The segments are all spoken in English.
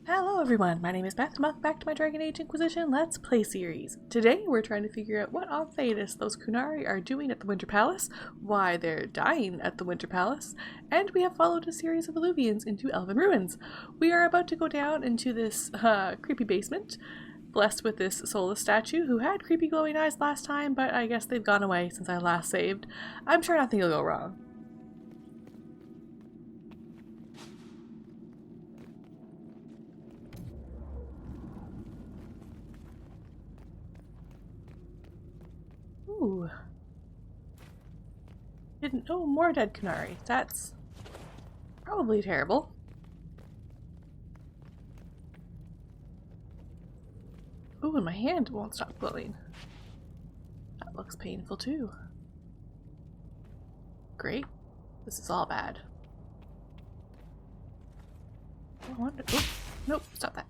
Hello everyone, my name is Beth and welcome back to my Dragon Age Inquisition Let's Play series. Today we're trying to figure out what on Thedas those Qunari are doing at the Winter Palace, why they're dying at the Winter Palace, and we have followed a series of Illuvians into Elven ruins. We are about to go down into this creepy basement, blessed with this soulless statue who had creepy glowing eyes last time, but I guess they've gone away since I last saved. I'm sure nothing will go wrong. Ooh. Didn't know more dead Qunari. That's probably terrible. Ooh, and my hand won't stop glowing. That looks painful too. Great. This is all bad. I wonder. Oh, nope, stop that.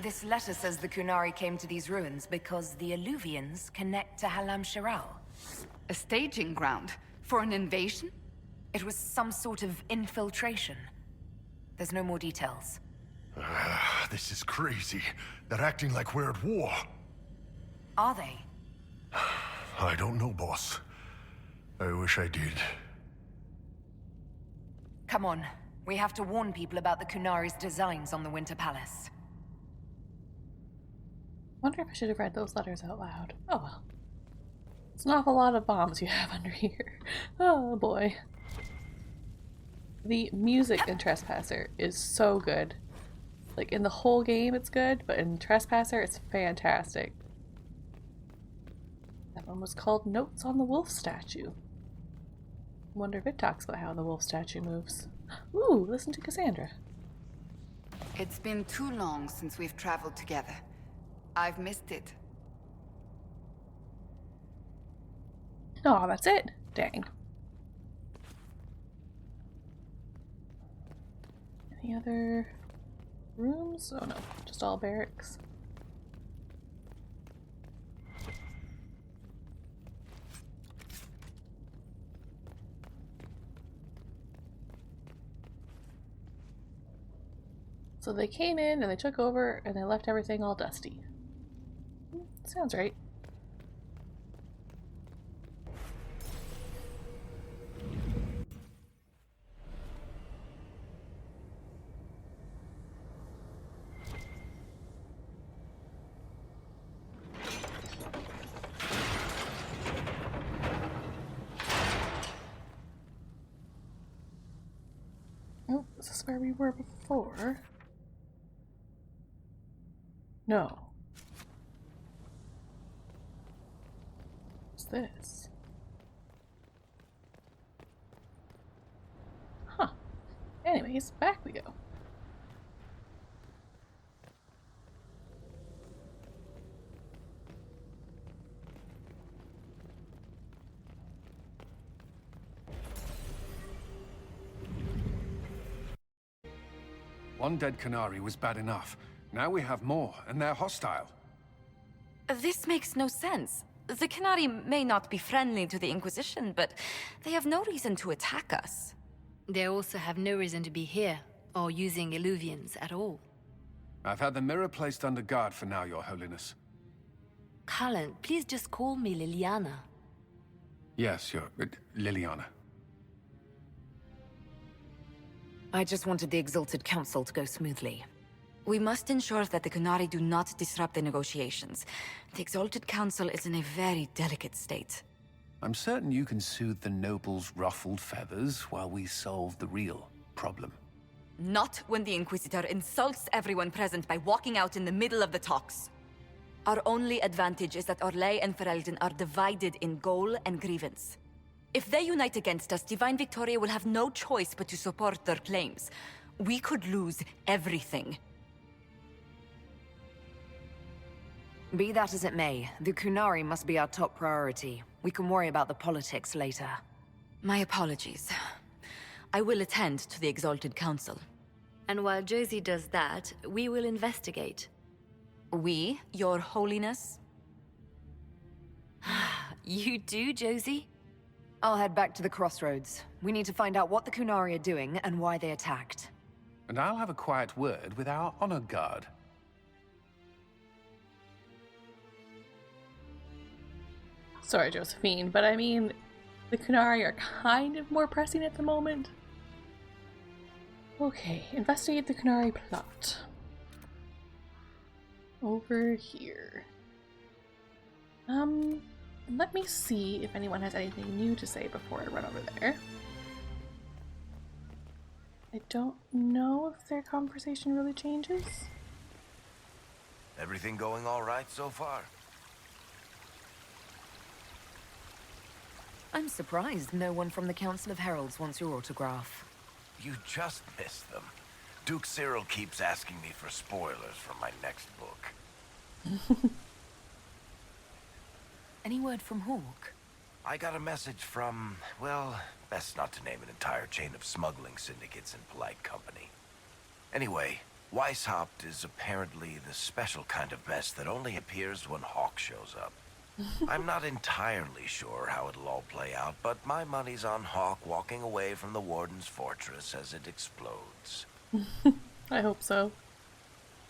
This letter says the Qunari came to these ruins because the Illuvians connect to Halam Shiral. A staging ground for an invasion? It was some sort of infiltration. There's no more details. This is crazy. They're acting like we're at war. Are they? I don't know, boss. I wish I did. Come on. We have to warn people about the Qunari's designs on the Winter Palace. Wonder if I should have read those letters out loud. Oh well. It's an awful lot of bombs you have under here. Oh boy. The music in Trespasser is so good. Like in the whole game it's good, but in Trespasser it's fantastic. That one was called Notes on the Wolf Statue. Wonder if it talks about how the wolf statue moves. Ooh, listen to Cassandra. It's been too long since we've traveled together. I've missed it. Oh, that's it? Dang. Any other rooms? Oh no, just all barracks. So they came in and they took over and they left everything all dusty. Sounds right. Oh, is this where we were before? No. What's this? Huh. Anyways, back we go. One dead Qunari was bad enough. Now we have more, and they're hostile. This makes no sense. The Qunari may not be friendly to the Inquisition, but they have no reason to attack us. They also have no reason to be here, or using Illuvians at all. I've had the mirror placed under guard for now, Your Holiness. Cullen, please just call me Liliana. Yes, Liliana. I just wanted the Exalted Council to go smoothly. We must ensure that the Qunari do not disrupt the negotiations. The Exalted Council is in a very delicate state. I'm certain you can soothe the nobles' ruffled feathers while we solve the real problem. Not when the Inquisitor insults everyone present by walking out in the middle of the talks. Our only advantage is that Orlais and Ferelden are divided in goal and grievance. If they unite against us, Divine Victoria will have no choice but to support their claims. We could lose everything. Be that as it may, the Qunari must be our top priority. We can worry about the politics later. My apologies. I will attend to the Exalted Council. And while Josie does that, we will investigate. We, Your Holiness? You do, Josie? I'll head back to the crossroads. We need to find out what the Qunari are doing and why they attacked. And I'll have a quiet word with our honor guard. Sorry, Josephine, but I mean, the Qunari are kind of more pressing at the moment. Okay, investigate the Qunari plot. Over here. Let me see if anyone has anything new to say before I run over there. I don't know if their conversation really changes. Everything going all right so far? I'm surprised no one from the Council of Heralds wants your autograph. You just missed them. Duke Cyril keeps asking me for spoilers from my next book. Any word from Hawk? I got a message from, well, best not to name an entire chain of smuggling syndicates in polite company. Anyway, Weishaupt is apparently the special kind of mess that only appears when Hawk shows up. I'm not entirely sure how it'll all play out, but my money's on Hawk walking away from the Warden's fortress as it explodes. I hope so.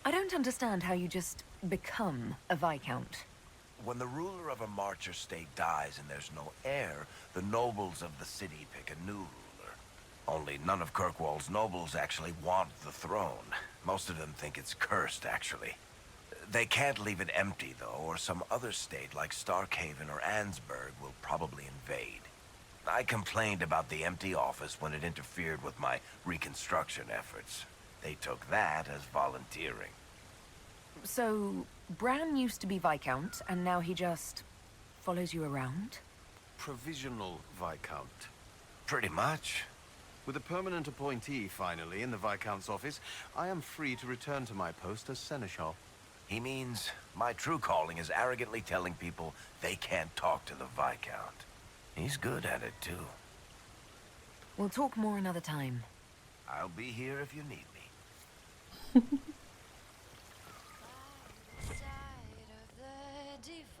I don't understand how you just become a Viscount. When the ruler of a Marcher state dies and there's no heir, the nobles of the city pick a new ruler. Only none of Kirkwall's nobles actually want the throne. Most of them think it's cursed, actually. They can't leave it empty, though, or some other state like Starkhaven or Ansburg will probably invade. I complained about the empty office when it interfered with my reconstruction efforts. They took that as volunteering. So, Bran used to be Viscount, and now he just follows you around? Provisional Viscount. Pretty much. With a permanent appointee, finally, in the Viscount's office, I am free to return to my post as Seneschal. He means my true calling is arrogantly telling people they can't talk to the Viscount. He's good at it, too. We'll talk more another time. I'll be here if you need me.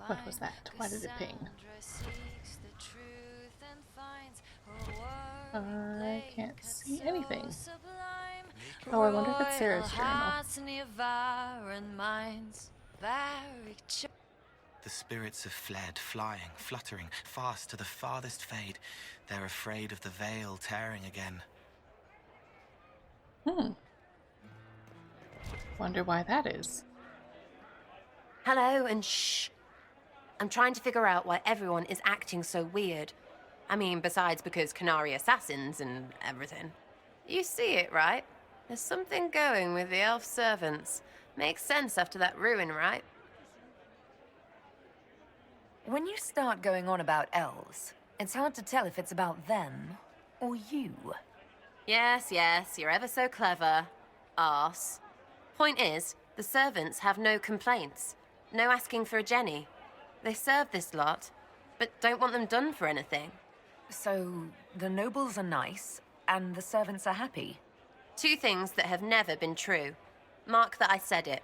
What was that? Why did it ping? I can't see anything. Oh, I wonder if it's Sarah's journal. The spirits have fled, flying, fluttering, fast to the farthest fade. They're afraid of the veil tearing again. Wonder why that is. Hello, and shh. I'm trying to figure out why everyone is acting so weird. I mean, besides because Qunari assassins and everything. You see it, right? There's something going with the elf servants. Makes sense after that ruin, right? When you start going on about elves, it's hard to tell if it's about them or you. Yes, you're ever so clever. Arse. Point is, the servants have no complaints. No asking for a Jenny. They serve this lot, but don't want them done for anything. So, the nobles are nice, and the servants are happy? Two things that have never been true. Mark that I said it.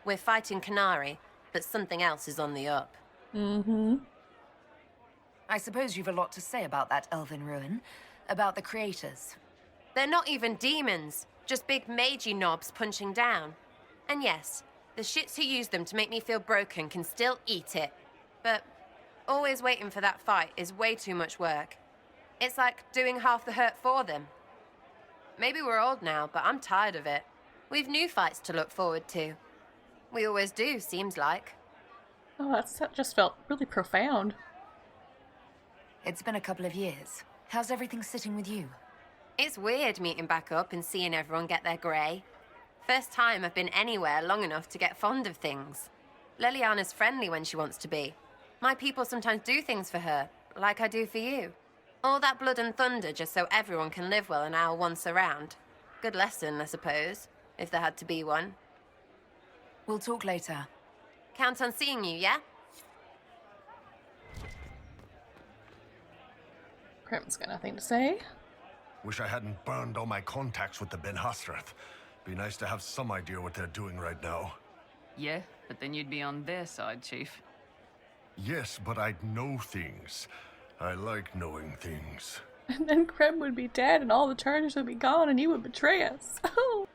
We're fighting Qunari, but something else is on the up. Mm-hmm. I suppose you've a lot to say about that elven ruin. About the creators. They're not even demons, just big magey knobs punching down. And yes, the shits who use them to make me feel broken can still eat it. But always waiting for that fight is way too much work. It's like doing half the hurt for them. Maybe we're old now, but I'm tired of it. We've new fights to look forward to. We always do, seems like. Oh, that just felt really profound. It's been a couple of years. How's everything sitting with you? It's weird meeting back up and seeing everyone get their grey. First time I've been anywhere long enough to get fond of things. Leliana's friendly when she wants to be. My people sometimes do things for her, like I do for you. All that blood and thunder just so everyone can live well an hour once around. Good lesson, I suppose, if there had to be one. We'll talk later. Count on seeing you, yeah? Prim's got nothing to say. Wish I hadn't burned all my contacts with the Ben Hasrath. Be nice to have some idea what they're doing right now. Yeah, but then you'd be on their side, Chief. Yes, but I'd know things. I like knowing things. And then Krem would be dead and all the charges would be gone and you would betray us. Oh.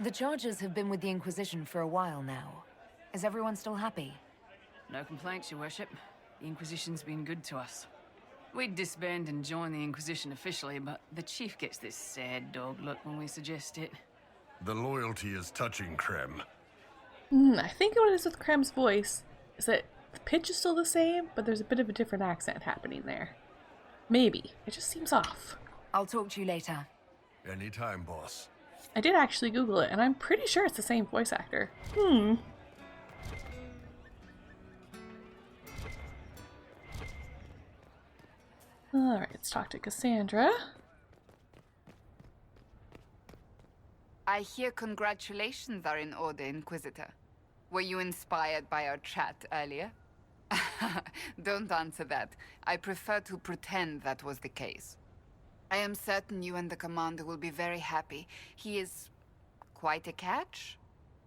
The charges have been with the Inquisition for a while now. Is everyone still happy? No complaints, Your Worship. The Inquisition's been good to us. We'd disband and join the Inquisition officially, but the Chief gets this sad dog look when we suggest it. The loyalty is touching, Krem. I think what it is with Krem's voice is that the pitch is still the same, but there's a bit of a different accent happening there. Maybe. It just seems off. I'll talk to you later. Anytime, boss. I did actually Google it, and I'm pretty sure it's the same voice actor. Alright, let's talk to Cassandra. I hear congratulations are in order, Inquisitor. Were you inspired by our chat earlier? Don't answer that. I prefer to pretend that was the case. I am certain you and the Commander will be very happy. He is quite a catch?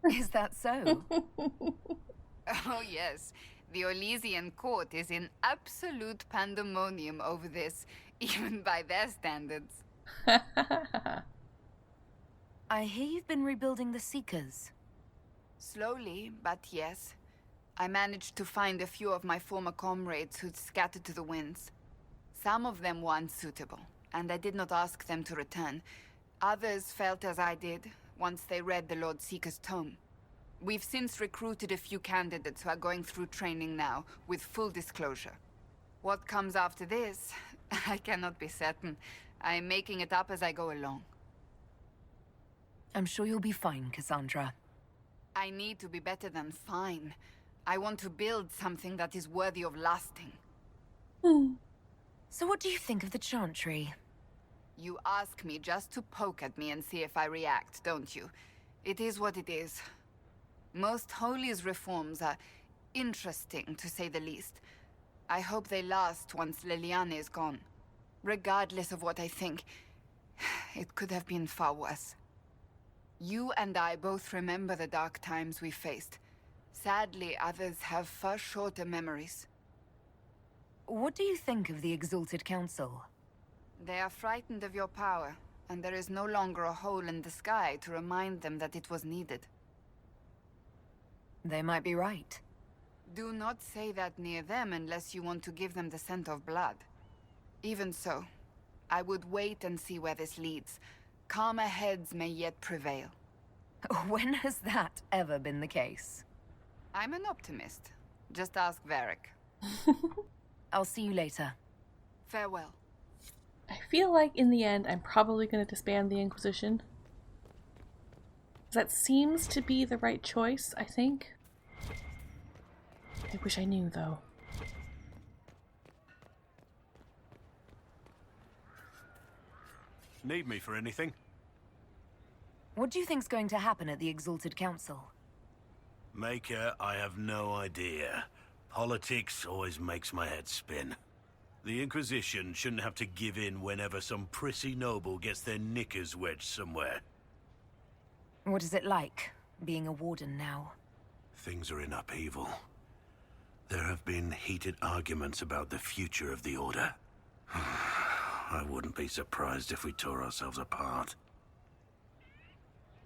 Is that so? Oh yes. The Orlesian court is in absolute pandemonium over this, even by their standards. I hear you've been rebuilding the Seekers. Slowly, but yes. I managed to find a few of my former comrades who'd scattered to the winds. Some of them were unsuitable, and I did not ask them to return. Others felt as I did, once they read the Lord Seeker's tome. We've since recruited a few candidates who are going through training now, with full disclosure. What comes after this, I cannot be certain. I'm making it up as I go along. I'm sure you'll be fine, Cassandra. I need to be better than fine. I want to build something that is worthy of lasting. So what do you think of the Chantry? You ask me just to poke at me and see if I react, don't you? It is what it is. Most Holy's reforms are interesting, to say the least. I hope they last once Leliana is gone. Regardless of what I think, it could have been far worse. You and I both remember the dark times we faced. Sadly, others have far shorter memories. What do you think of the Exalted Council? They are frightened of your power, and there is no longer a hole in the sky to remind them that it was needed. They might be right. Do not say that near them unless you want to give them the scent of blood. Even so, I would wait and see where this leads. Calmer heads may yet prevail. When has that ever been the case? I'm an optimist. Just ask Varric. I'll see you later. Farewell. I feel like in the end I'm probably going to disband the Inquisition. That seems to be the right choice, I think. I wish I knew, though. Need me for anything? What do you think's going to happen at the Exalted Council? Maker, I have no idea. Politics always makes my head spin. The Inquisition shouldn't have to give in whenever some prissy noble gets their knickers wedged somewhere. What is it like, being a warden now? Things are in upheaval. There have been heated arguments about the future of the Order. I wouldn't be surprised if we tore ourselves apart.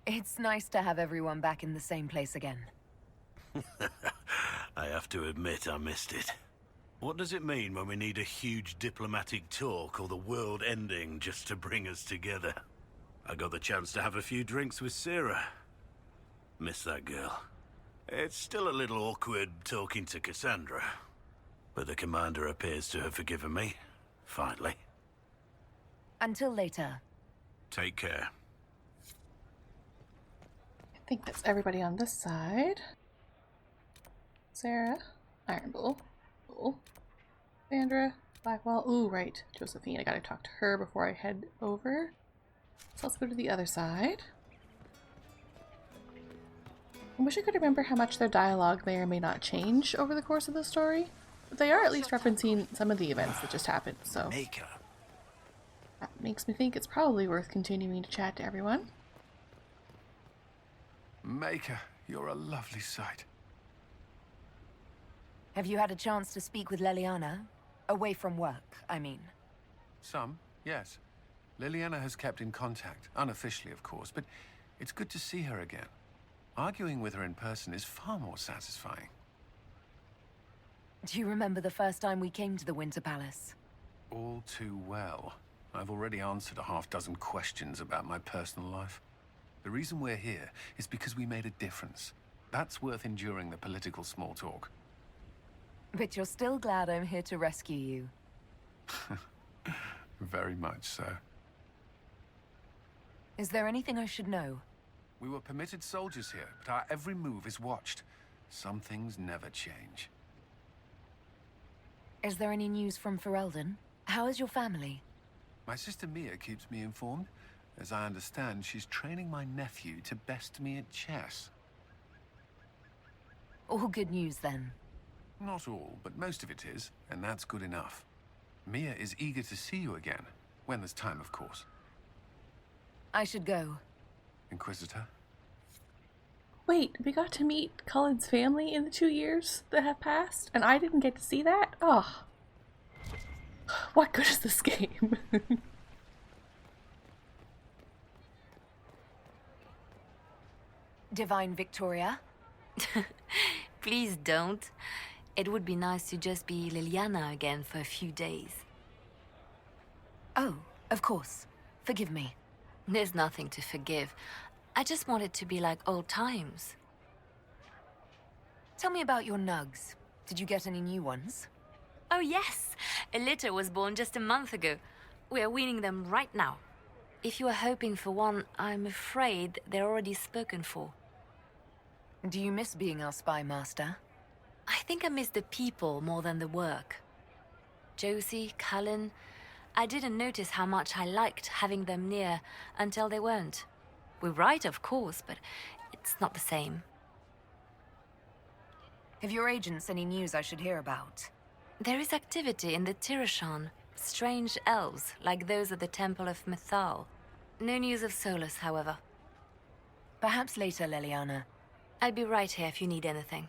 It's nice to have everyone back in the same place again. I have to admit I missed it. What does it mean when we need a huge diplomatic talk or the world ending just to bring us together? I got the chance to have a few drinks with Sarah. Miss that girl. It's still a little awkward talking to Cassandra, but the commander appears to have forgiven me, finally. Until later. Take care. I think that's everybody on this side. Sarah, Iron Bull, cool. Sandra, Blackwall. Ooh, right. Josephine, I gotta talk to her before I head over. So let's go to the other side. I wish I could remember how much their dialogue may or may not change over the course of the story. But they are at least referencing some of the events that just happened, so that makes me think it's probably worth continuing to chat to everyone. Maker, you're a lovely sight. Have you had a chance to speak with Leliana? Away from work, I mean. Some, yes. Liliana has kept in contact, unofficially of course, but it's good to see her again. Arguing with her in person is far more satisfying. Do you remember the first time we came to the Winter Palace? All too well. I've already answered a half-dozen questions about my personal life. The reason we're here is because we made a difference. That's worth enduring the political small talk. But you're still glad I'm here to rescue you. Very much so. Is there anything I should know? We were permitted soldiers here, but our every move is watched. Some things never change. Is there any news from Ferelden? How is your family? My sister Mia keeps me informed. As I understand, she's training my nephew to best me at chess. All good news, then. Not all, but most of it is, and that's good enough. Mia is eager to see you again, when there's time, of course. I should go. Inquisitor? Wait, we got to meet Cullen's family in the 2 years that have passed, and I didn't get to see that? Oh. What good is this game? Divine Victoria? Please don't. It would be nice to just be Liliana again for a few days. Oh, of course. Forgive me. There's nothing to forgive. I just want it to be like old times. Tell me about your nugs. Did you get any new ones? Oh yes! A litter was born just a month ago. We are weaning them right now. If you are hoping for one, I'm afraid they're already spoken for. Do you miss being our spy master? I think I miss the people more than the work. Josie, Cullen, I didn't notice how much I liked having them near until they weren't. We write, of course, but it's not the same. Have your agents any news I should hear about? There is activity in the Tirashan. Strange elves, like those at the Temple of Mythal. No news of Solus, however. Perhaps later, Leliana. I'll be right here if you need anything.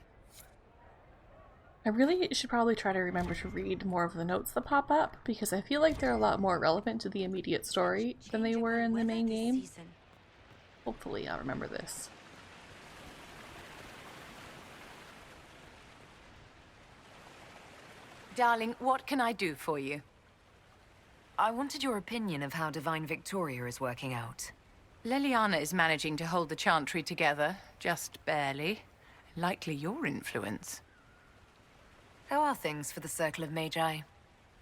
I really should probably try to remember to read more of the notes that pop up, because I feel like they're a lot more relevant to the immediate story than they were in the main game. Hopefully I'll remember this. Darling, what can I do for you? I wanted your opinion of how Divine Victoria is working out. Leliana is managing to hold the Chantry together, just barely. Likely your influence. How are things for the Circle of Magi?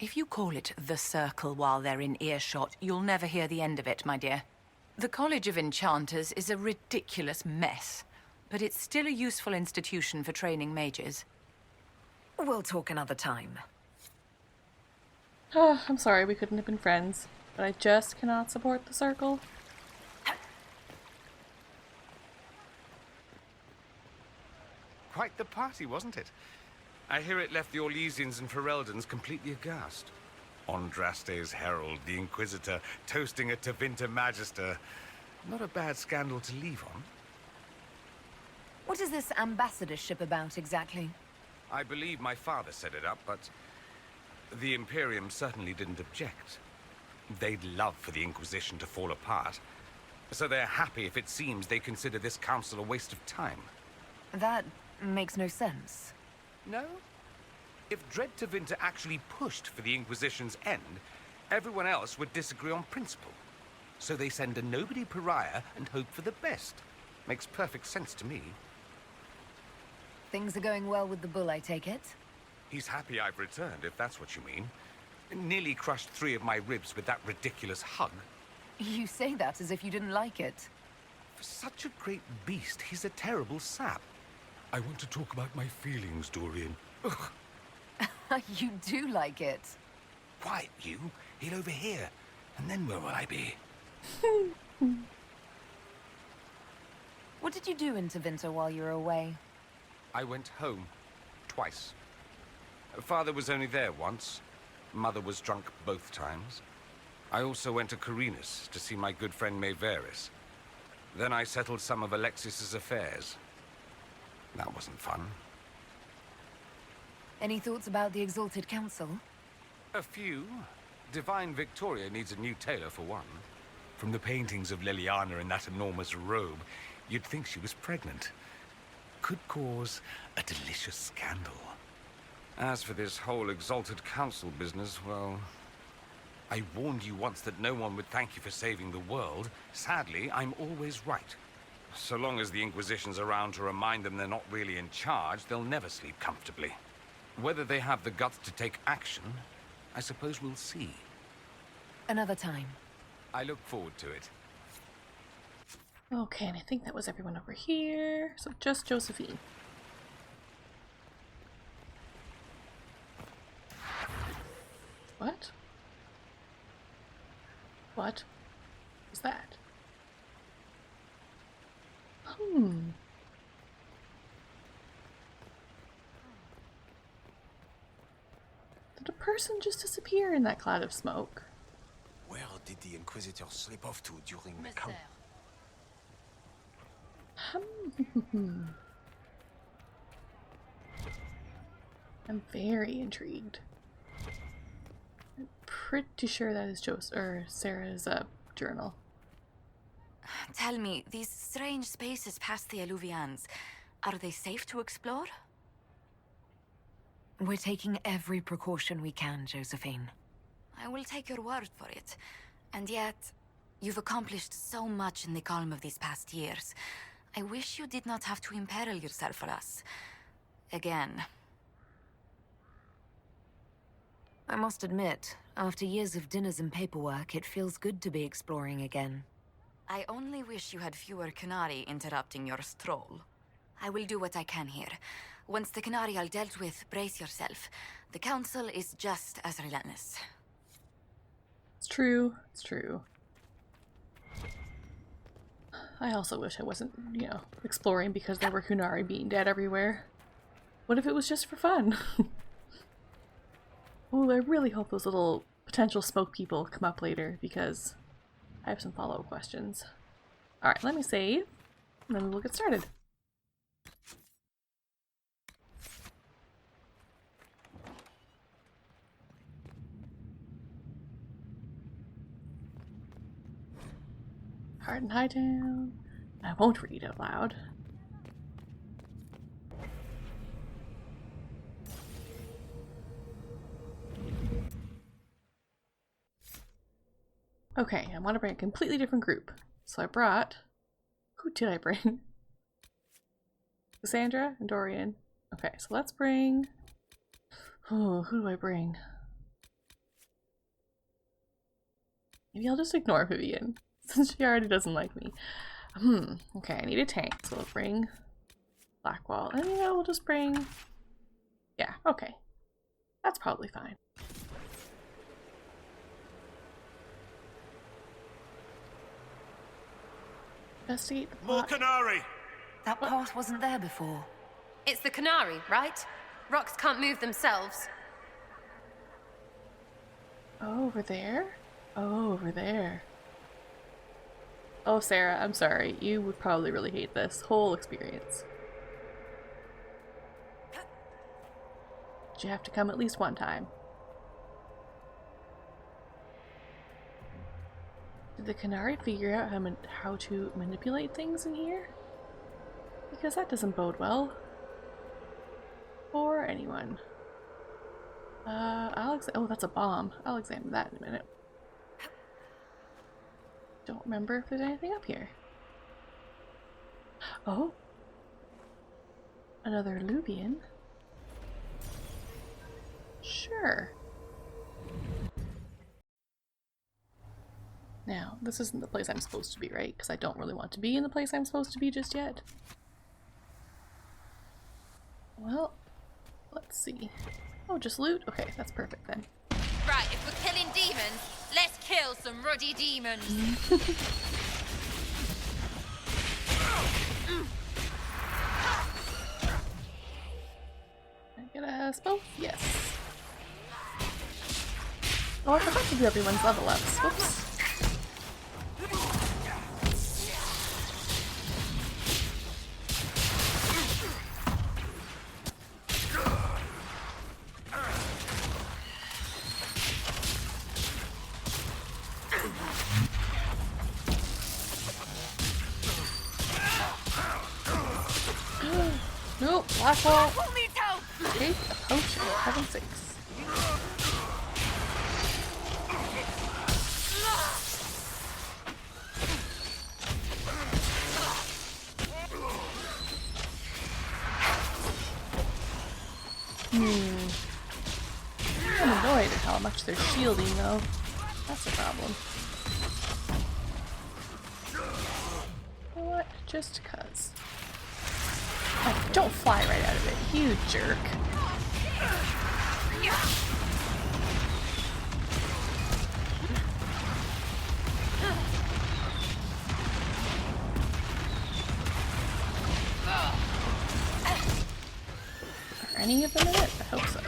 If you call it the Circle while they're in earshot, you'll never hear the end of it, my dear. The College of Enchanters is a ridiculous mess, but it's still a useful institution for training mages. We'll talk another time. I'm sorry we couldn't have been friends, but I just cannot support the Circle. Quite the party, wasn't it? I hear it left the Orlesians and Fereldans completely aghast. Andraste's herald, the Inquisitor, toasting a Tevinter Magister. Not a bad scandal to leave on. What is this ambassadorship about, exactly? I believe my father set it up, but the Imperium certainly didn't object. They'd love for the Inquisition to fall apart, so they're happy if it seems they consider this council a waste of time. That makes no sense. No? If Dread Tevinter actually pushed for the Inquisition's end, everyone else would disagree on principle. So they send a nobody pariah and hope for the best. Makes perfect sense to me. Things are going well with the bull, I take it? He's happy I've returned, if that's what you mean. Nearly crushed 3 of my ribs with that ridiculous hug. You say that as if you didn't like it. For such a great beast, he's a terrible sap. I want to talk about my feelings, Dorian. Ugh. You do like it. Quiet, you. He'll overhear. And then where will I be? What did you do in Tevinter while you were away? I went home. Twice. Father was only there once. Mother was drunk both times. I also went to Carinus to see my good friend Varric. Then I settled some of Alexis's affairs. That wasn't fun. Any thoughts about the Exalted Council? A few. Divine Victoria needs a new tailor for one. From the paintings of Liliana in that enormous robe, you'd think she was pregnant. Could cause a delicious scandal. As for this whole Exalted Council business, well... I warned you once that no one would thank you for saving the world. Sadly, I'm always right. So long as the Inquisition's around to remind them they're not really in charge, they'll never sleep comfortably. Whether they have the guts to take action, I suppose we'll see. Another time. I look forward to it. Okay, and I think that was everyone over here. So just Josephine. What? What was that? Did a person just disappear in that cloud of smoke? Where did the Inquisitor slip off to during the count? I'm very intrigued. I'm pretty sure that is Sarah's journal. Tell me, these strange spaces past the Alluvians, are they safe to explore? We're taking every precaution we can, Josephine. I will take your word for it. And yet, you've accomplished so much in the calm of these past years. I wish you did not have to imperil yourself for us. Again. I must admit, after years of dinners and paperwork, it feels good to be exploring again. I only wish you had fewer Canari interrupting your stroll. I will do what I can here. Once the Canari are dealt with, brace yourself. The Council is just as relentless. It's true. It's true. I also wish I wasn't, exploring because there were Kunari being dead everywhere. What if it was just for fun? Oh, I really hope those little potential smoke people come up later because I have some follow-up questions. Alright, let me save, and then we'll get started. Hard and high down. I won't read out loud. Okay, I want to bring a completely different group. So I brought... Who did I bring? Cassandra and Dorian. Okay, so let's bring... Oh, who do I bring? Maybe I'll just ignore Vivian, since she already doesn't like me. Okay, I need a tank, so we'll bring Blackwall. And we'll just bring... Yeah, okay. That's probably fine. Investigate the plot. More Canari! That path wasn't there before. It's the Canari, right? Rocks can't move themselves. Oh, over there? Oh, over there. Oh, Sarah, I'm sorry. You would probably really hate this whole experience. But you have to come at least one time. Did the Qunari figure out how to manipulate things in here? Because that doesn't bode well for anyone. Oh, that's a bomb. I'll examine that in a minute. Don't remember if there's anything up here. Oh, another Illuvian. Sure. Now, this isn't the place I'm supposed to be, right? Because I don't really want to be in the place I'm supposed to be just yet. Well, let's see. Oh, just loot? Okay, that's perfect then. Right, if we're killing demons, let's kill some ruddy demons. Can I get us both? Yes. Oh, I forgot to do everyone's level ups. Whoops. Nope, black hole. Take a potion, for heaven's sakes. I'm annoyed at how much they're shielding though. That's a problem. You know what? Just cuz. Oh, don't fly right out of it, you jerk. Are any of them in it? I hope so.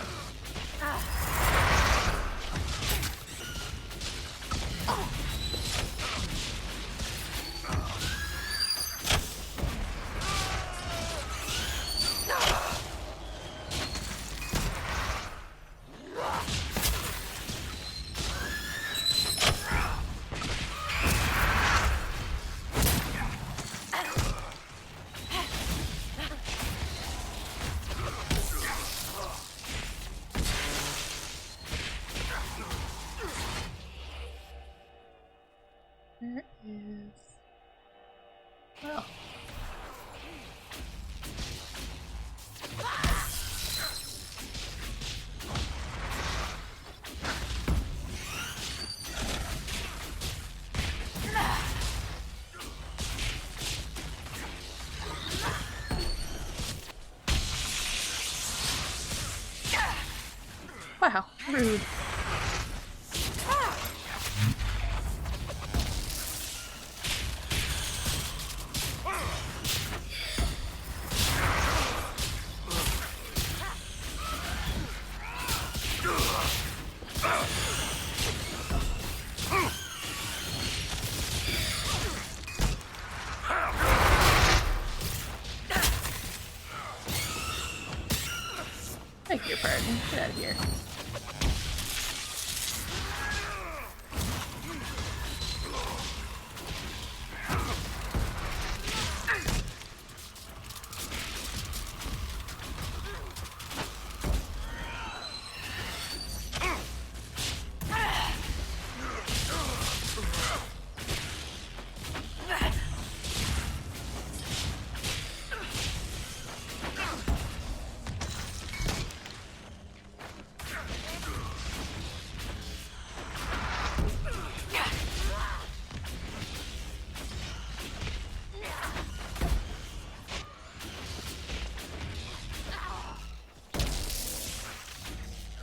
There is... Well... Wow, rude. Beg your pardon. Get out of here.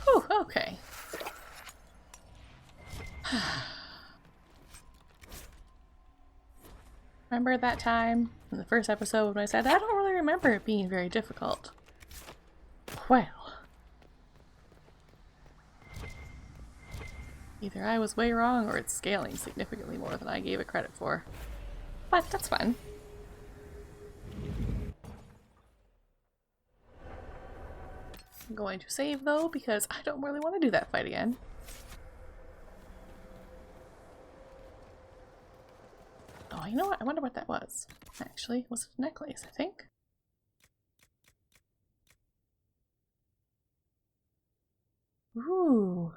Whew, okay. Remember that time in the first episode when I said I don't really remember it being very difficult? Well. Either I was way wrong or it's scaling significantly more than I gave it credit for. But that's fine. I'm going to save though, because I don't really want to do that fight again. Oh, you know what? I wonder what that was. Actually, was it a necklace, I think? Ooh.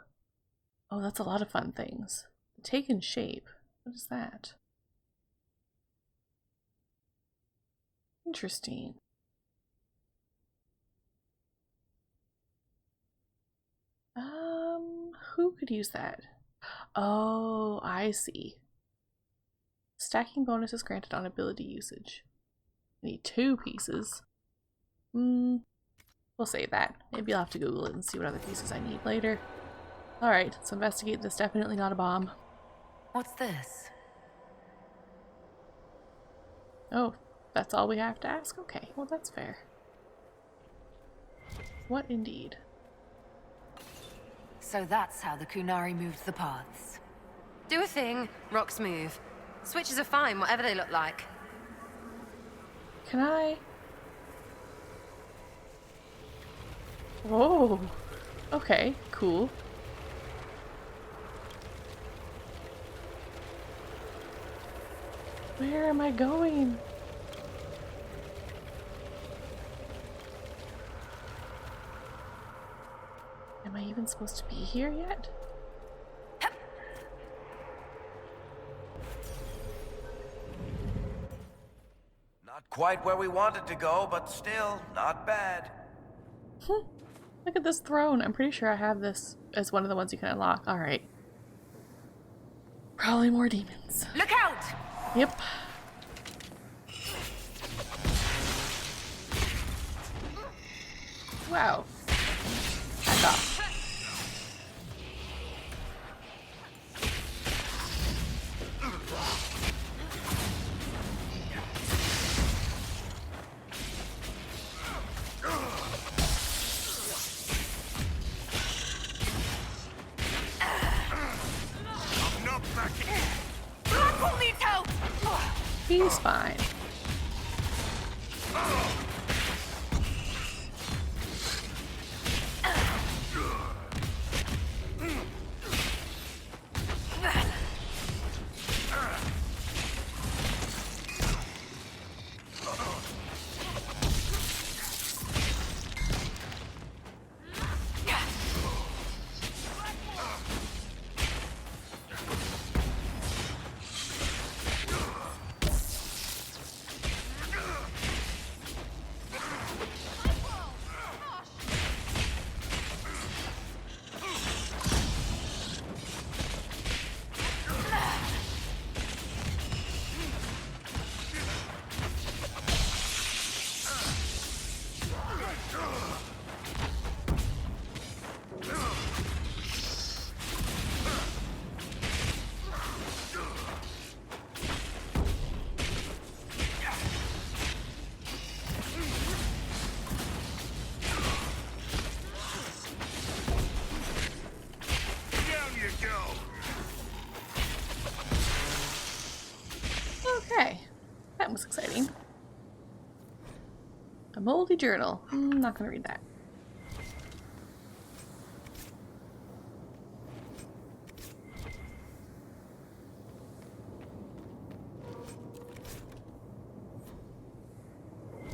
Oh, that's a lot of fun things. Taken shape. What is that? Interesting. Who could use that? Oh, I see. Stacking bonuses granted on ability usage. I need 2 pieces. We'll save that. Maybe I'll have to Google it and see what other pieces I need later. Alright, let's investigate this. Definitely not a bomb. What's this? Oh, that's all we have to ask? Okay, well that's fair. What indeed? So that's how the Kunari moved the paths. Do a thing, rocks move. Switches are fine, whatever they look like. Can I? Whoa. Okay, cool. Where am I going? Am I even supposed to be here yet? Not quite where we wanted to go, but still, not bad. Look at this throne. I'm pretty sure I have this as one of the ones you can unlock. Alright. Probably more demons. Look out! Yep. Wow. Back off. He's fine. Okay, that was exciting. A moldy journal. I'm not gonna read that.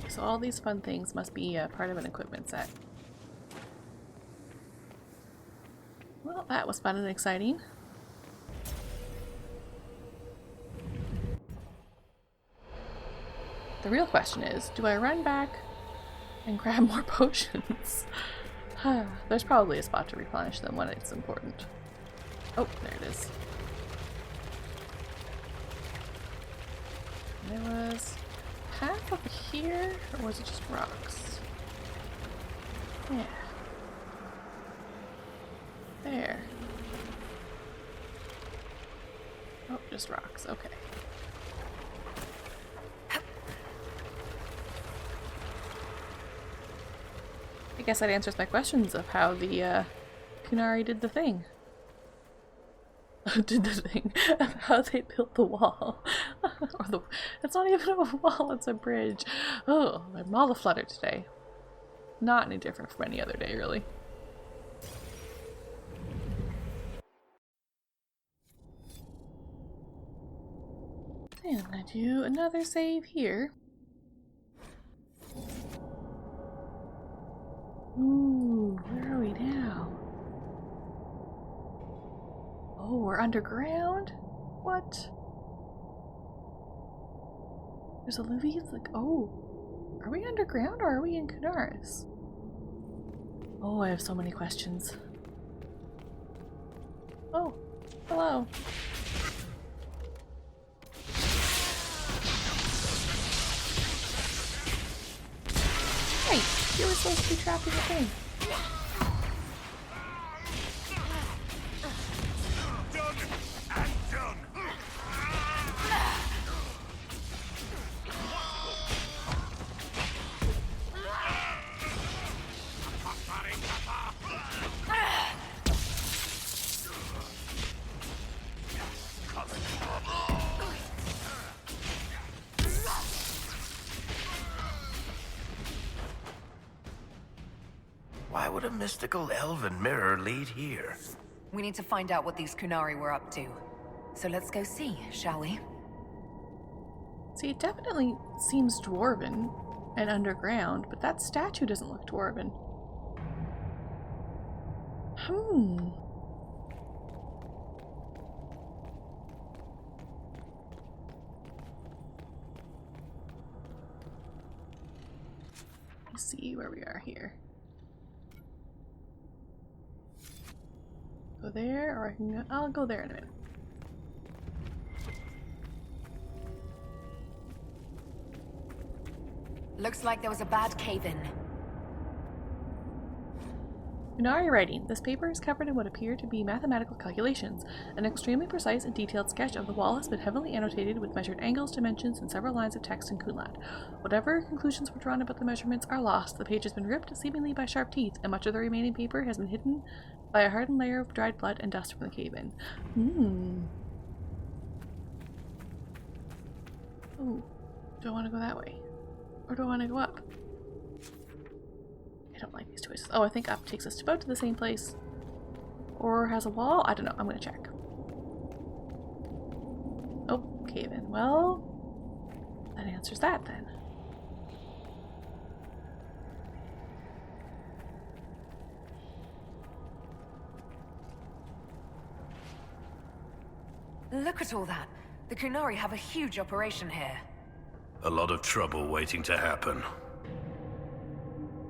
So all these fun things must be part of an equipment set. Well, that was fun and exciting. The real question is, do I run back and grab more potions? There's probably a spot to replenish them when it's important. Oh, there it is. There was path over here, or was it just rocks? Yeah. There. Oh, just rocks, okay. I guess that answers my questions of how the Kunari did the thing. Did the thing of how they built the wall. It's not even a wall, it's a bridge. Oh, I'm all aflutter today. Not any different from any other day, really. And I'm gonna do another save here. Ooh, where are we now? Oh, we're underground? What? There's alluvions like, oh. Are we underground or are we in Cunaris? Oh, I have so many questions. Oh, hello. Hey, you were supposed to be trapped in the thing. Why would a mystical elven mirror lead here? We need to find out what these Kunari were up to. So let's go see, shall we? See, it definitely seems dwarven and underground, but that statue doesn't look dwarven. Let's see where we are here. Go there, or I can go, I'll go there in a minute. Looks like there was a bad cave-in. Kunari writing. This paper is covered in what appear to be mathematical calculations. An extremely precise and detailed sketch of the wall has been heavily annotated with measured angles, dimensions, and several lines of text in Kunlad. Whatever conclusions were drawn about the measurements are lost. The page has been ripped, seemingly by sharp teeth, and much of the remaining paper has been hidden by a hardened layer of dried blood and dust from the cave-in. Ooh. Do I want to go that way? Or do I want to go up? I don't like these choices. Oh, I think up takes us to about to the same place. Or has a wall? I don't know. I'm going to check. Oh, cave-in. Well, that answers that then. Look at all that. The Kunari have a huge operation here. A lot of trouble waiting to happen.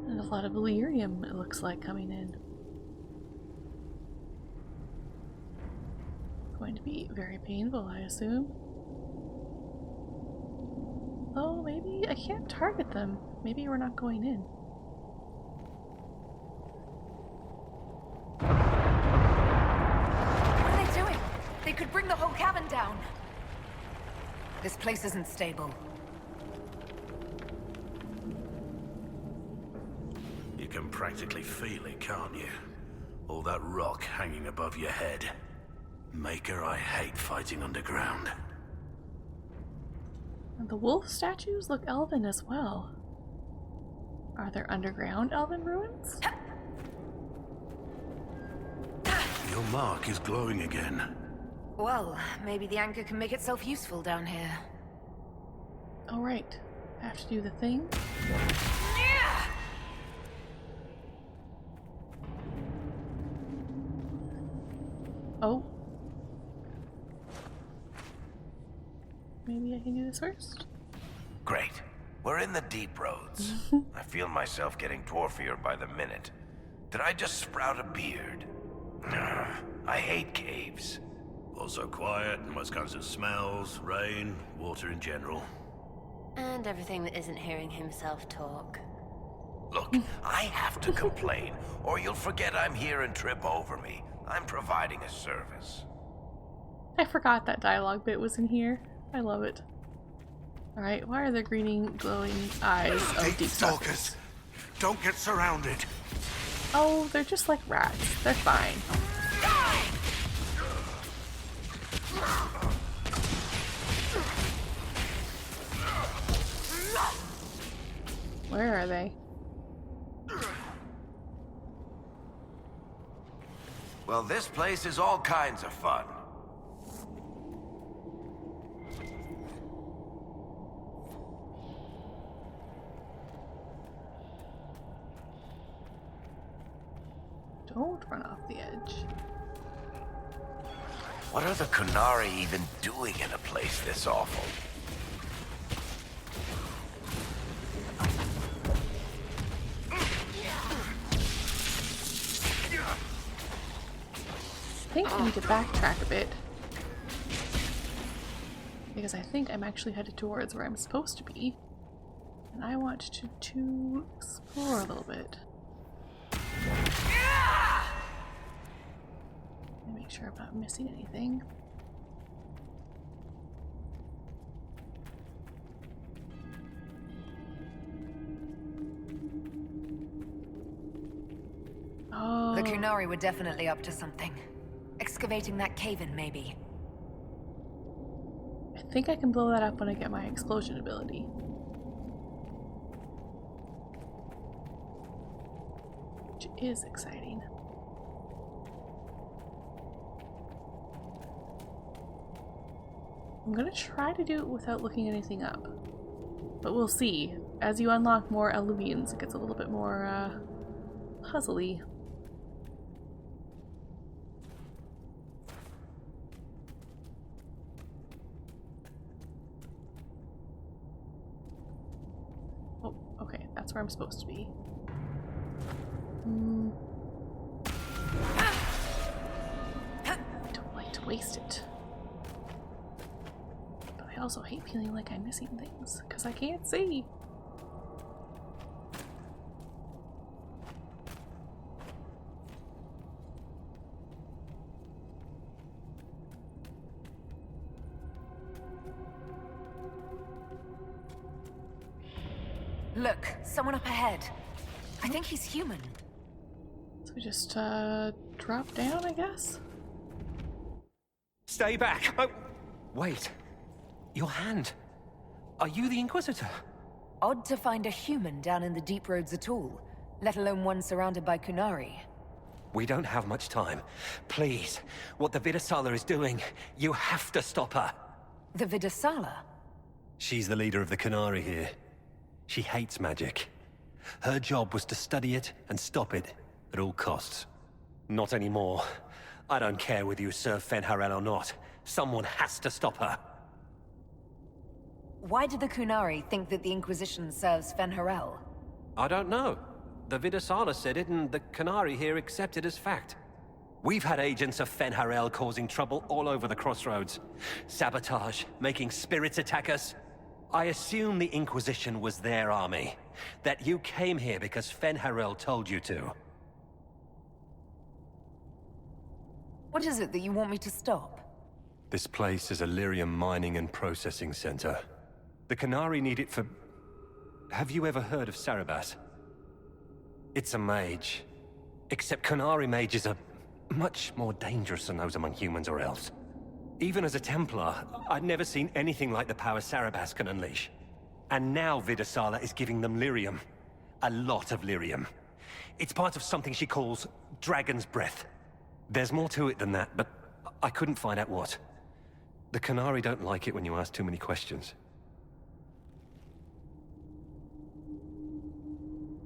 And a lot of lyrium, it looks like, coming in. Going to be very painful, I assume. Oh, maybe I can't target them. Maybe we're not going in. What are they doing? They could bring the whole cabin down. This place isn't stable. You can practically feel it, can't you? All that rock hanging above your head. Maker, I hate fighting underground. And the wolf statues look elven as well. Are there underground elven ruins? Your mark is glowing again. Well, maybe the anchor can make itself useful down here. Oh, right. I have to do the thing. Oh. Maybe I can do this first? Great. We're in the deep roads. I feel myself getting dwarfier by the minute. Did I just sprout a beard? I hate caves. Also quiet, most kinds of smells, rain, water in general. And everything that isn't hearing himself talk. Look, I have to complain, or you'll forget I'm here and trip over me. I'm providing a service. I forgot that dialogue bit was in here. I love it. Alright, why are there greening, glowing eyes of deep stalkers? Don't get surrounded. Oh, they're just like rats. They're fine. Where are they? Well, this place is all kinds of fun. Don't run off the edge. What are the Kunari even doing in a place this awful? I think I need to backtrack a bit. Because I think I'm actually headed towards where I'm supposed to be. And I want to explore a little bit. Make sure I'm not missing anything. Oh. The Kunari were definitely up to something. Excavating that cave-in, maybe. I think I can blow that up when I get my explosion ability. Which is exciting. I'm gonna try to do it without looking anything up. But we'll see. As you unlock more Eluvians, it gets a little bit more, puzzly. Oh, okay, that's where I'm supposed to be. I don't like to waste it. I also hate feeling like I'm missing things, because I can't see. Look, someone up ahead. I think he's human. So we just, drop down, I guess? Stay back! Oh, wait. Your hand. Are you the Inquisitor? Odd to find a human down in the deep roads at all, let alone one surrounded by Kunari. We don't have much time. Please, what the Vidasala is doing, you have to stop her. The Vidasala? She's the leader of the Kunari here. She hates magic. Her job was to study it and stop it at all costs. Not anymore. I don't care whether you serve Fen'Harel or not. Someone has to stop her. Why did the Kunari think that the Inquisition serves Fen'Harel? I don't know. The Vidasala said it, and the Kunari here accept it as fact. We've had agents of Fen'Harel causing trouble all over the crossroads. Sabotage, making spirits attack us. I assume the Inquisition was their army. That you came here because Fen'Harel told you to. What is it that you want me to stop? This place is a lyrium mining and processing center. The Kunari need it for... Have you ever heard of Sarabas? It's a mage. Except Kunari mages are much more dangerous than those among humans or elves. Even as a Templar, I'd never seen anything like the power Sarabas can unleash. And now Vidasala is giving them lyrium. A lot of lyrium. It's part of something she calls Dragon's Breath. There's more to it than that, but I couldn't find out what. The Kunari don't like it when you ask too many questions.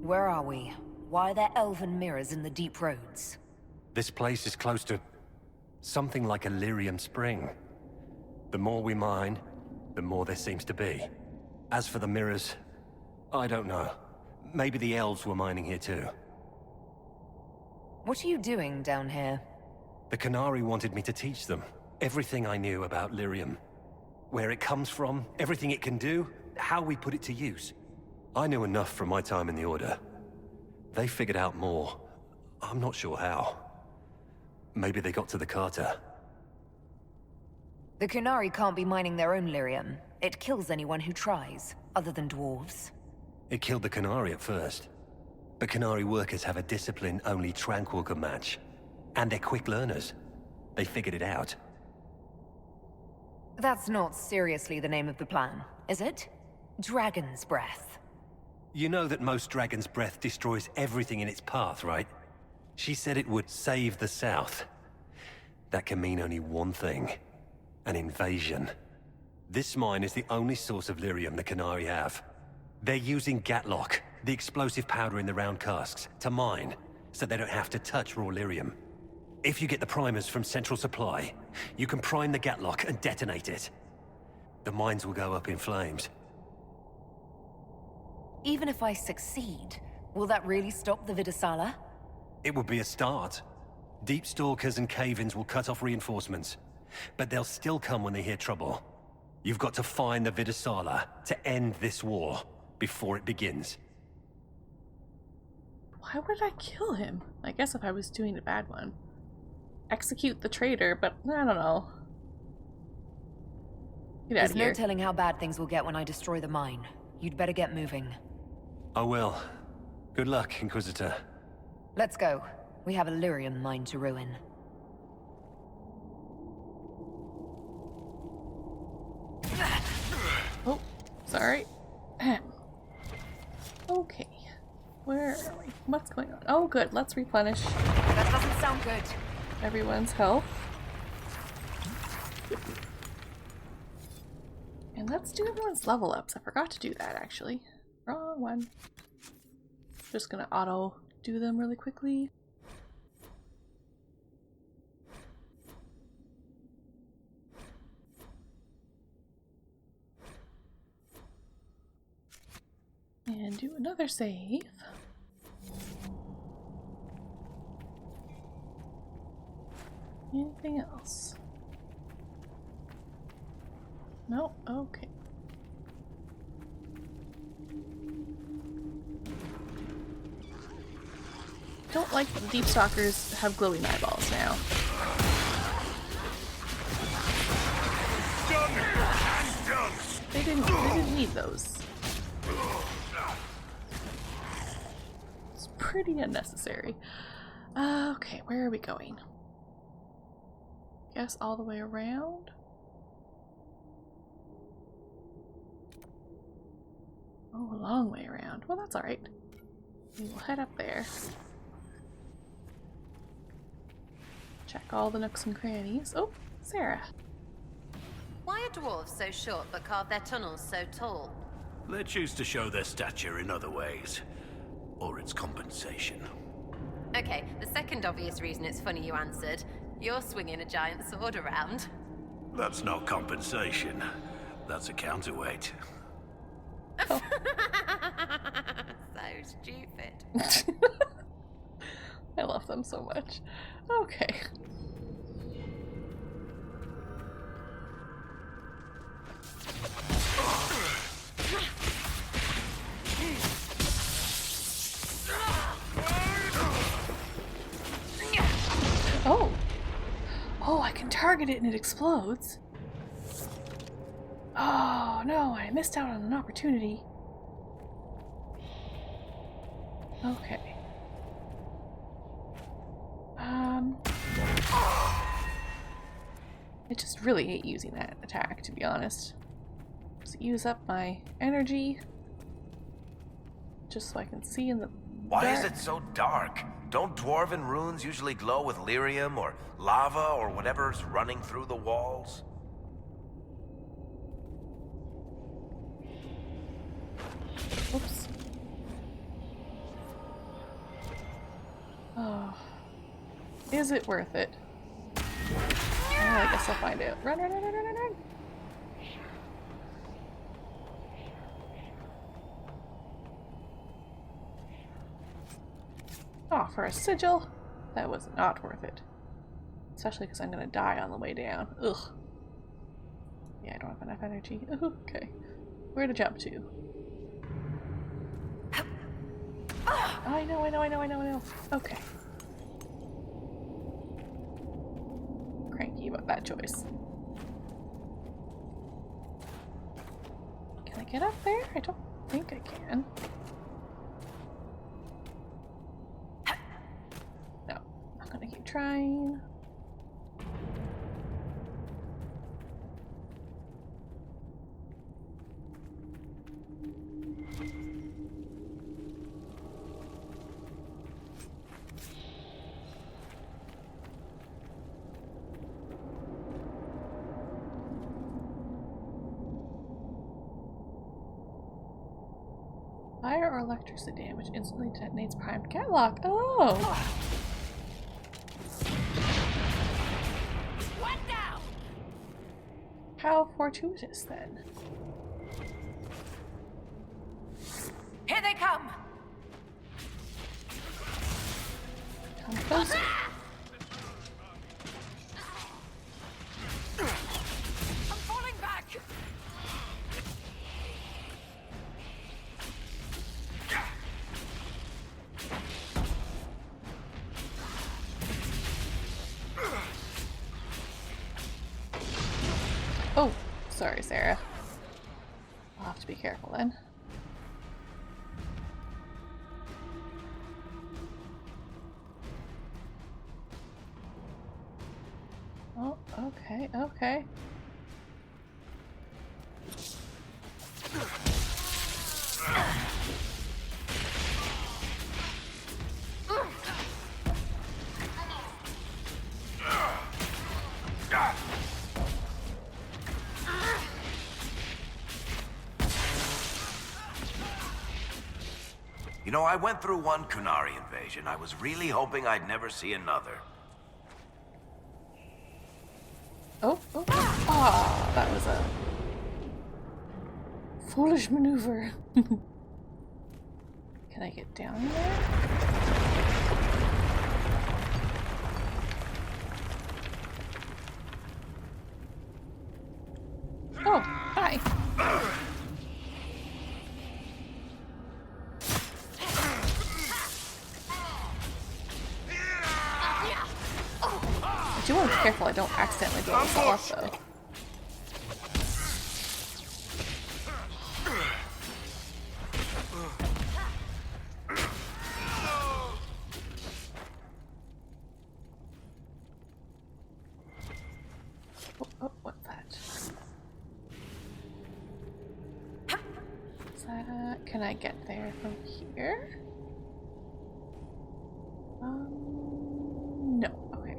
Where are we? Why are there elven mirrors in the deep roads? This place is close to something like a lyrium spring. The more we mine, the more there seems to be. As for the mirrors, I don't know. Maybe the elves were mining here too. What are you doing down here? The Kunari wanted me to teach them everything I knew about lyrium. Where it comes from, everything it can do, how we put it to use. I knew enough from my time in the Order. They figured out more. I'm not sure how. Maybe they got to the Carter. The Kunari can't be mining their own lyrium. It kills anyone who tries, other than dwarves. It killed the Kunari at first. But Kunari workers have a discipline only Tranquil can match. And they're quick learners. They figured it out. That's not seriously the name of the plan, is it? Dragon's Breath. You know that most Dragon's Breath destroys everything in its path, right? She said it would save the South. that can mean only one thing. An invasion. This mine is the only source of lyrium the Qunari have. They're using Gatlock, the explosive powder in the round casks, to mine, so they don't have to touch raw lyrium. If you get the primers from Central Supply, you can prime the Gatlock and detonate it. The mines will go up in flames. Even if I succeed, will that really stop the Vidasala? It will be a start. Deep Stalkers and Cave-ins will cut off reinforcements, but they'll still come when they hear trouble. You've got to find the Vidasala to end this war before it begins. Why would I kill him? I guess if I was doing a bad one. Execute the traitor, but I don't know. Get out There's of here. no telling how bad things will get when I destroy the mine. You'd better get moving. I will. Good luck, Inquisitor. Let's go. We have a lyrium mine to ruin. Oh, sorry. Okay. Where are we? What's going on? Oh, good. Let's replenish. That doesn't sound good. Everyone's health. And let's do everyone's level ups. I forgot to do that, actually. Wrong one. Just gonna auto do them really quickly. And do another save. Anything else? No? Okay. Don't like that the Deep Stalkers have glowing eyeballs now. They didn't need those. It's pretty unnecessary. Okay, where are we going? Guess all the way around? Oh, a long way around. Well, that's alright. We will head up there. Check all the nooks and crannies. Oh, Sarah. Why are dwarves so short but carve their tunnels so tall? They choose to show their stature in other ways. Or it's compensation. Okay, the second obvious reason it's funny you answered. You're swinging a giant sword around. That's not compensation. That's a counterweight. Oh. So stupid. I love them so much. Okay. Oh! Oh, I can target it and it explodes. Oh no, I missed out on an opportunity. Okay. I just really hate using that attack, to be honest. Just use up my energy. Just so I can see in the Why dark. is it so dark? Don't dwarven runes usually glow with lyrium or lava or whatever's running through the walls? Oops. Oh. Is it worth it? Well, I guess I'll find out. Run, run, run, run, run, run! Oh, for a sigil? That was not worth it. Especially because I'm gonna die on the way down. Ugh. Yeah, I don't have enough energy. Okay. Where to jump to? Oh, I know. Okay. Cranky about that choice. Can I get up there? I don't think I can. No, I'm gonna keep trying. Fire or electricity damage instantly detonates primed catlock. Oh! One down. How fortuitous then. Here they come! Come closer. I'm falling back! Oh, sorry, Sarah. I'll have to be careful then. Oh, okay, okay. You know, I went through one Kunari invasion. I was really hoping I'd never see another. Oh, oh, ah, that was a foolish maneuver. Can I get down there? Oh, hi. I do want to be careful I don't accidentally blow this all up though. Oh, oh, what's that? Is that... Can I get there from here? No. Okay.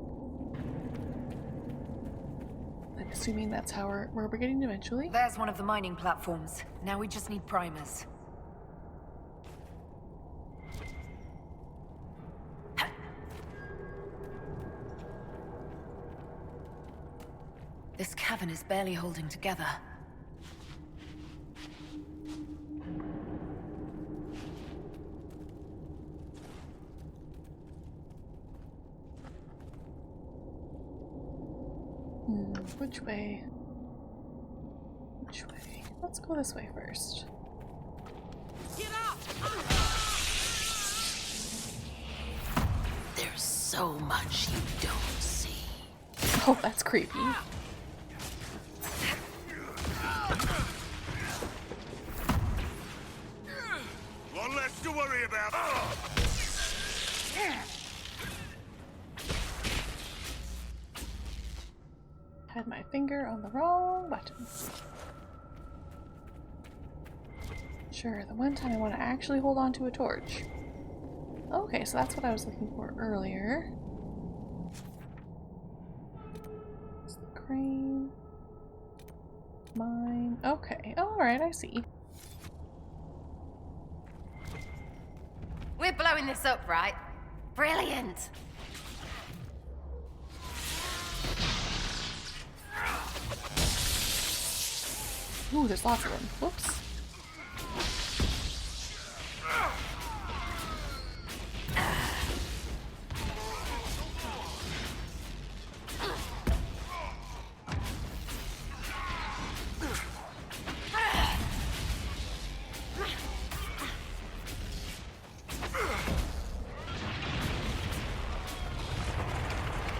I'm assuming that's how where we're getting eventually. There's one of the mining platforms. Now we just need primers. This cavern is barely holding together. Which way? Which way? Let's go this way first. Get up! There's so much you don't see. Oh, that's creepy. One less to worry about. Had my finger on the wrong button. Sure, the one time I want to actually hold on to a torch. Okay, so that's what I was looking for earlier. It's the crane. Mine. Okay, alright, I see. We're blowing this up, right? Brilliant! Ooh, there's lots of them. Whoops.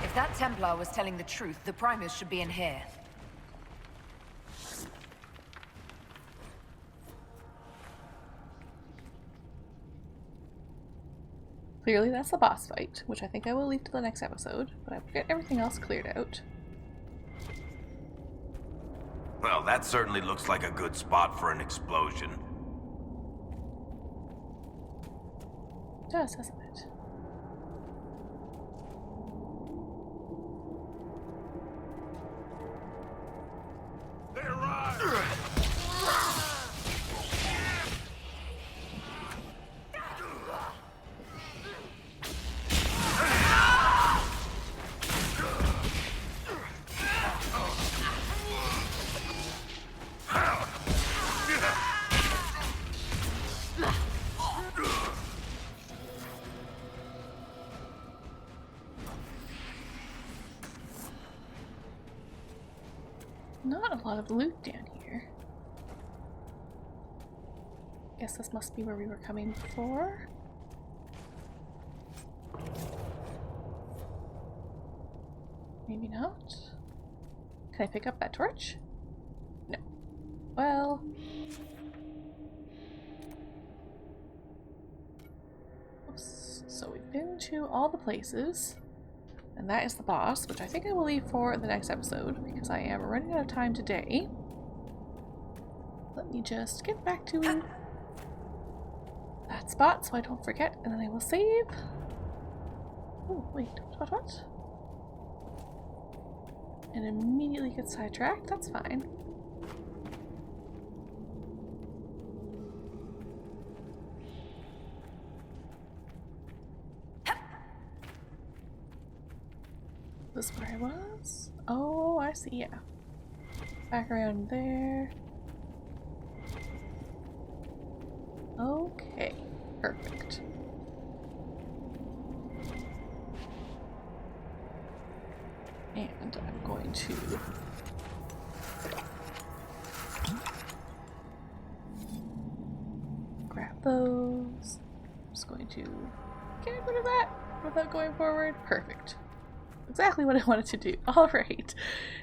If that Templar was telling the truth, the primers should be in here. Clearly that's the boss fight, which I think I will leave to the next episode, but I've got everything else cleared out. Well, that certainly looks like a good spot for an explosion. It does, doesn't it? Not a lot of loot down here. Guess this must be where we were coming before. Maybe not. Can I pick up that torch? No. Well... Oops. So we've been to all the places. And that is the boss, which I think I will leave for the next episode, because I am running out of time today. Let me just get back to that spot so I don't forget, and then I will save. Oh, wait, what? And immediately get sidetracked, that's fine. This is where I was? Oh, I see, yeah. Back around there. Okay, perfect. And I'm going to grab those. I'm just going to get rid of that without going forward. Perfect. Exactly what I wanted to do. Alright.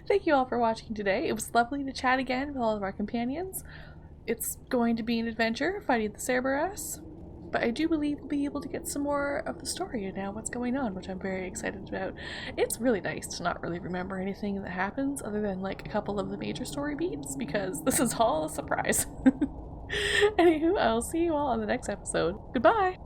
Thank you all for watching today. It was lovely to chat again with all of our companions. It's going to be an adventure fighting the Cerberus, but I do believe we'll be able to get some more of the story and now what's going on, which I'm very excited about. It's really nice to not really remember anything that happens other than like a couple of the major story beats, because this is all a surprise. Anywho, I'll see you all on the next episode. Goodbye!